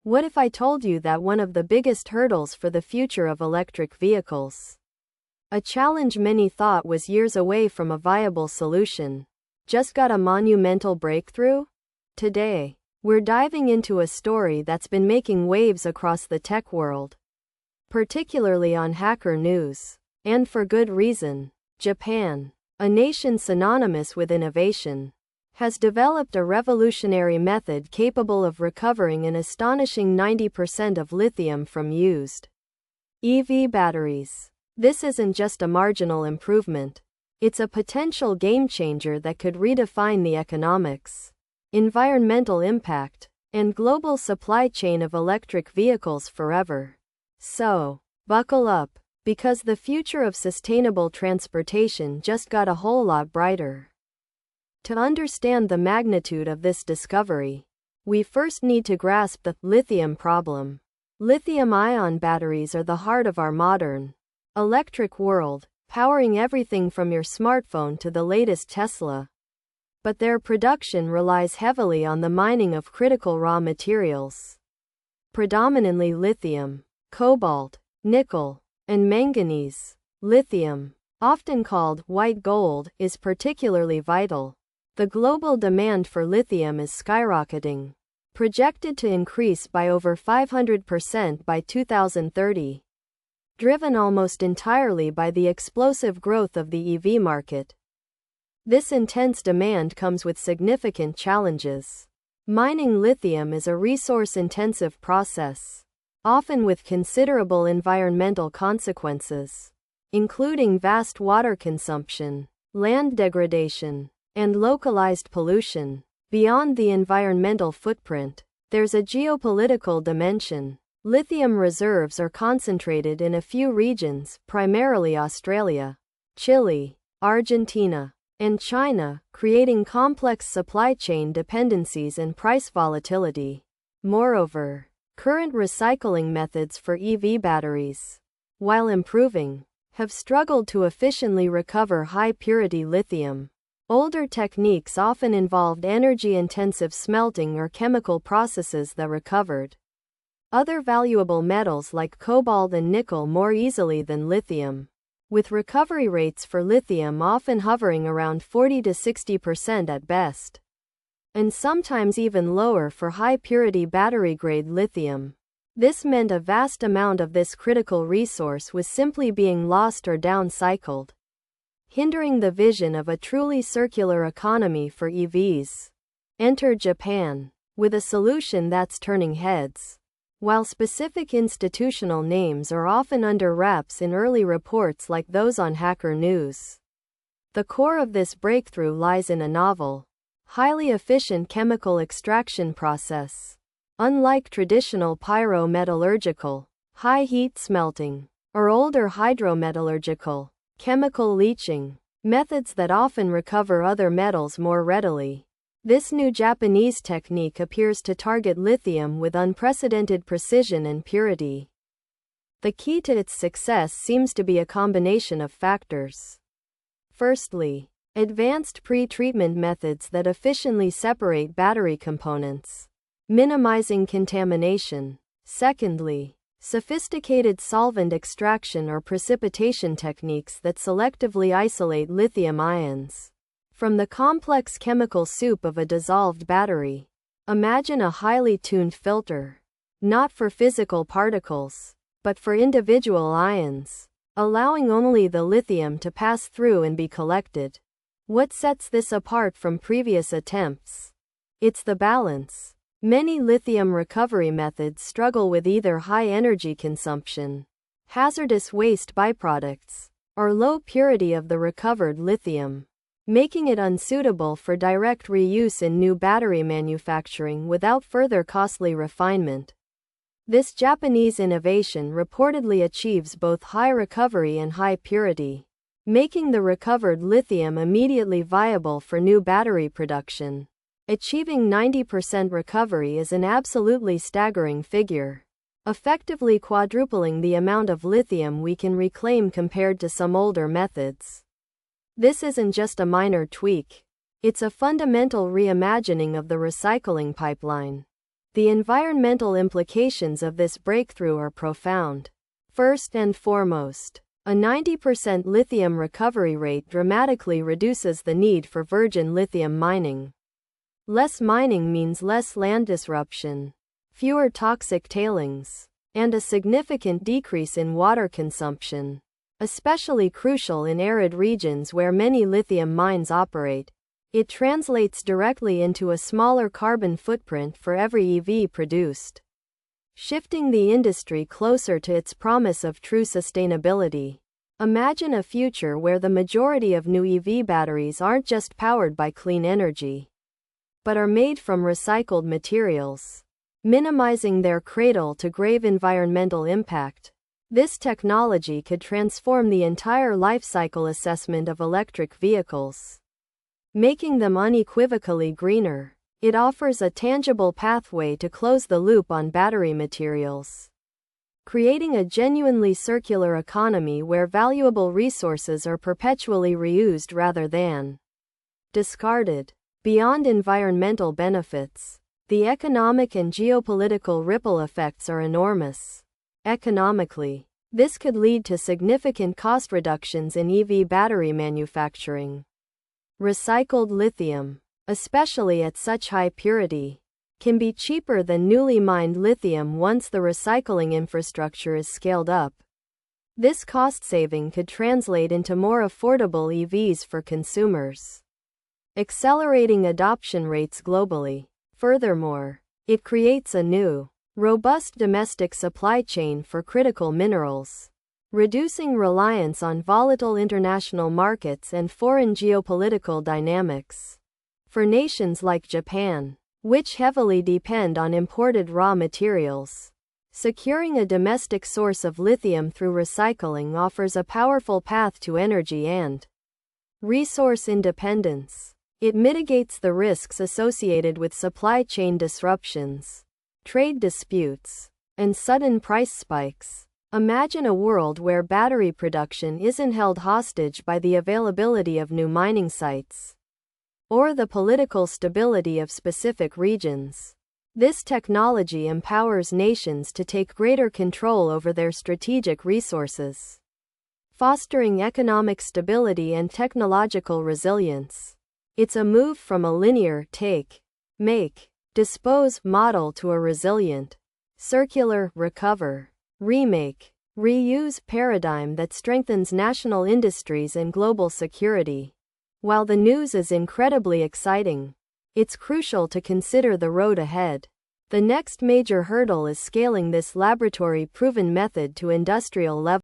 What if I told you that one of the biggest hurdles for the future of electric vehicles, a challenge many thought was years away from a viable solution, just got a monumental breakthrough? Today, we're diving into a story that's been making waves across the tech world, particularly on Hacker News. And for good reason. Japan, a nation synonymous with innovation, has developed a revolutionary method capable of recovering an astonishing 90% of lithium from used EV batteries. This isn't just a marginal improvement. It's a potential game-changer that could redefine the economics, environmental impact, and global supply chain of electric vehicles forever. So, buckle up, because the future of sustainable transportation just got a whole lot brighter. To understand the magnitude of this discovery, we first need to grasp the lithium problem. Lithium-ion batteries are the heart of our modern electric world, powering everything from your smartphone to the latest Tesla. But their production relies heavily on the mining of critical raw materials, predominantly lithium, cobalt, nickel, and manganese. Lithium, often called white gold, is particularly vital. The global demand for lithium is skyrocketing, projected to increase by over 500% by 2030, driven almost entirely by the explosive growth of the EV market. This intense demand comes with significant challenges. Mining lithium is a resource-intensive process, often with considerable environmental consequences, including vast water consumption, land degradation, and localized pollution. Beyond the environmental footprint, there's a geopolitical dimension. Lithium reserves are concentrated in a few regions, primarily Australia, Chile, Argentina, and China, creating complex supply chain dependencies and price volatility. Moreover, current recycling methods for EV batteries, while improving, have struggled to efficiently recover high-purity lithium. Older techniques often involved energy-intensive smelting or chemical processes that recovered other valuable metals like cobalt and nickel more easily than lithium, with recovery rates for lithium often hovering around 40 to 60% at best, and sometimes even lower for high-purity battery-grade lithium. This meant a vast amount of this critical resource was simply being lost or downcycled, hindering the vision of a truly circular economy for EVs. Enter Japan, with a solution that's turning heads. While specific institutional names are often under wraps in early reports like those on Hacker News, the core of this breakthrough lies in a novel, highly efficient chemical extraction process. Unlike traditional pyrometallurgical, high-heat smelting, or older hydrometallurgical, chemical leaching methods that often recover other metals more readily, this new Japanese technique appears to target lithium with unprecedented precision and purity. The key to its success seems to be a combination of factors. Firstly, advanced pre-treatment methods that efficiently separate battery components, minimizing contamination. Secondly, sophisticated solvent extraction or precipitation techniques that selectively isolate lithium ions from the complex chemical soup of a dissolved battery. Imagine a highly tuned filter, not for physical particles, but for individual ions, allowing only the lithium to pass through and be collected. What sets this apart from previous attempts? It's the balance. Many lithium recovery methods struggle with either high energy consumption, hazardous waste byproducts, or low purity of the recovered lithium, making it unsuitable for direct reuse in new battery manufacturing without further costly refinement. This Japanese innovation reportedly achieves both high recovery and high purity, making the recovered lithium immediately viable for new battery production. Achieving 90% recovery is an absolutely staggering figure, effectively quadrupling the amount of lithium we can reclaim compared to some older methods. This isn't just a minor tweak, it's a fundamental reimagining of the recycling pipeline. The environmental implications of this breakthrough are profound. First and foremost, a 90% lithium recovery rate dramatically reduces the need for virgin lithium mining. Less mining means less land disruption, fewer toxic tailings, and a significant decrease in water consumption, especially crucial in arid regions where many lithium mines operate. It translates directly into a smaller carbon footprint for every EV produced, shifting the industry closer to its promise of true sustainability. Imagine a future where the majority of new EV batteries aren't just powered by clean energy, but are made from recycled materials, minimizing their cradle-to-grave environmental impact. This technology could transform the entire life cycle assessment of electric vehicles, making them unequivocally greener. It offers a tangible pathway to close the loop on battery materials, creating a genuinely circular economy where valuable resources are perpetually reused rather than discarded. Beyond environmental benefits, the economic and geopolitical ripple effects are enormous. Economically, this could lead to significant cost reductions in EV battery manufacturing. Recycled lithium, especially at such high purity, can be cheaper than newly mined lithium once the recycling infrastructure is scaled up. This cost saving could translate into more affordable EVs for consumers, accelerating adoption rates globally. Furthermore, it creates a new, robust domestic supply chain for critical minerals, reducing reliance on volatile international markets and foreign geopolitical dynamics. For nations like Japan, which heavily depend on imported raw materials, securing a domestic source of lithium through recycling offers a powerful path to energy and resource independence. It mitigates the risks associated with supply chain disruptions, trade disputes, and sudden price spikes. Imagine a world where battery production isn't held hostage by the availability of new mining sites or the political stability of specific regions. This technology empowers nations to take greater control over their strategic resources, fostering economic stability and technological resilience. It's a move from a linear take, make, dispose model to a resilient, circular, recover, remake, reuse paradigm that strengthens national industries and global security. While the news is incredibly exciting, it's crucial to consider the road ahead. The next major hurdle is scaling this laboratory-proven method to industrial level.